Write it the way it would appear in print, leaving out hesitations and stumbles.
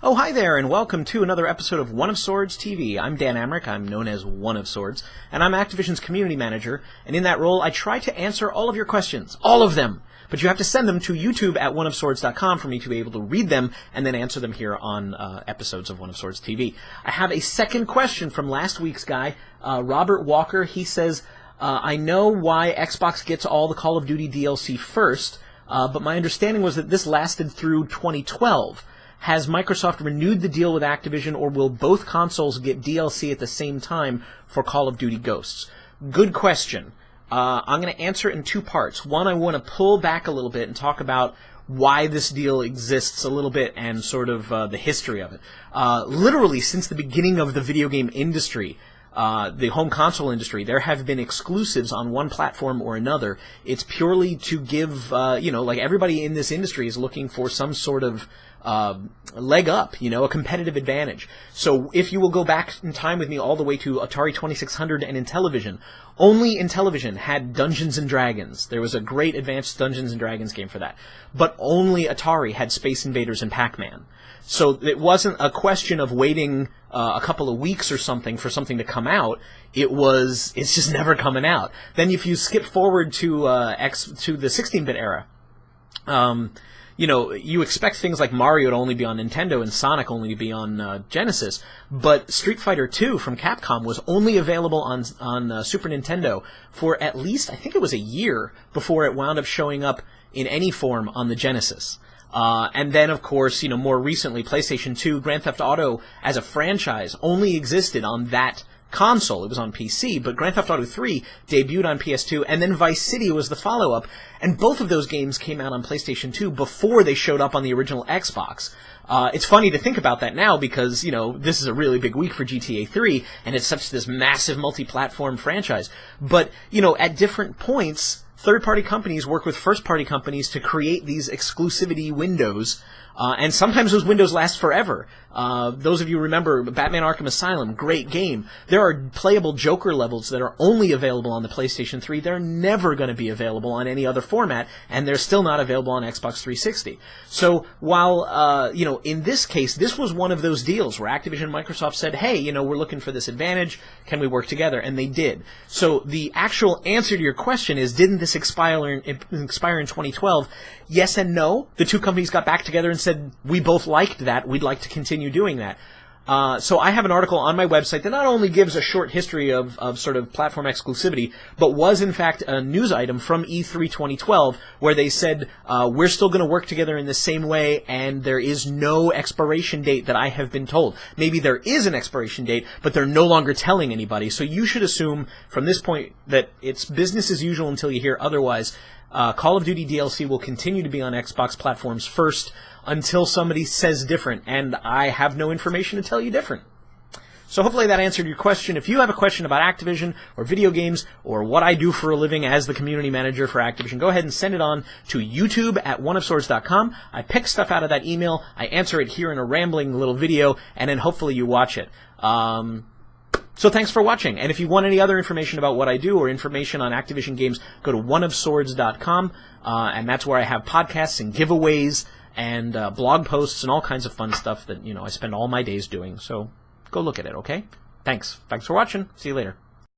Oh, hi there, and welcome to another episode of One of Swords TV. I'm Dan Amrick, I'm known as One of Swords, and I'm Activision's community manager, and in that role, I try to answer all of your questions. All of them! But you have to send them to YouTube at oneofswords.com for me to be able to read them and then answer them here on episodes of One of Swords TV. I have a second question from last week's guy, Robert Walker. He says, I know why Xbox gets all the Call of Duty DLC first, but my understanding was that this lasted through 2012. Has Microsoft renewed the deal with Activision, or will both consoles get DLC at the same time for Call of Duty Ghosts? Good question. I'm going to answer it in two parts. One, I want to pull back a little bit and talk about why this deal exists a little bit and sort of the history of it. Literally, since the beginning of the video game industry, the home console industry, there have been exclusives on one platform or another. It's purely to give, like everybody in this industry is looking for some sort of leg up, a competitive advantage. So if you will go back in time with me all the way to Atari 2600 and Intellivision, only Intellivision had Dungeons & Dragons. There was a great advanced Dungeons & Dragons game for that. But only Atari had Space Invaders and Pac-Man. So it wasn't a question of waiting a couple of weeks or something for something to come out. It's just never coming out. Then if you skip forward to the 16-bit era, you expect things like Mario to only be on Nintendo and Sonic only to be on Genesis, but Street Fighter II from Capcom was only available on Super Nintendo for at least, I think it was a year before it wound up showing up in any form on the Genesis. And then, of course, more recently, PlayStation 2, Grand Theft Auto as a franchise only existed on that console. It was on PC, but Grand Theft Auto 3 debuted on PS2, and then Vice City was the follow-up, and both of those games came out on PlayStation 2 before they showed up on the original Xbox. It's funny to think about that now because, this is a really big week for GTA 3, and it's such this massive multi-platform franchise. But, at different points, third-party companies work with first-party companies to create these exclusivity windows, and sometimes those windows last forever. Those of you remember Batman Arkham Asylum, great game. There are playable Joker levels that are only available on the PlayStation 3. They're never going to be available on any other format, and they're still not available on Xbox 360. So while, in this case, this was one of those deals where Activision and Microsoft said, hey, we're looking for this advantage. Can we work together? And they did. So the actual answer to your question is, didn't this expire in 2012? Yes and no. The two companies got back together and said, we both liked that. We'd like to continue doing that. So I have an article on my website that not only gives a short history of sort of platform exclusivity, but was in fact a news item from E3 2012 where they said, we're still going to work together in the same way, and there is no expiration date that I have been told. Maybe there is an expiration date, but they're no longer telling anybody. So you should assume from this point that it's business as usual until you hear otherwise. Call of Duty DLC will continue to be on Xbox platforms first until somebody says different, and I have no information to tell you different. So hopefully that answered your question. If you have a question about Activision or video games or what I do for a living as the community manager for Activision, go ahead and send it on to YouTube at oneofswords.com. I pick stuff out of that email, I answer it here in a rambling little video, and then hopefully you watch it. So thanks for watching, and if you want any other information about what I do or information on Activision games, go to oneofswords.com, and that's where I have podcasts and giveaways and blog posts and all kinds of fun stuff that, I spend all my days doing. So go look at it, okay? Thanks. Thanks for watching. See you later.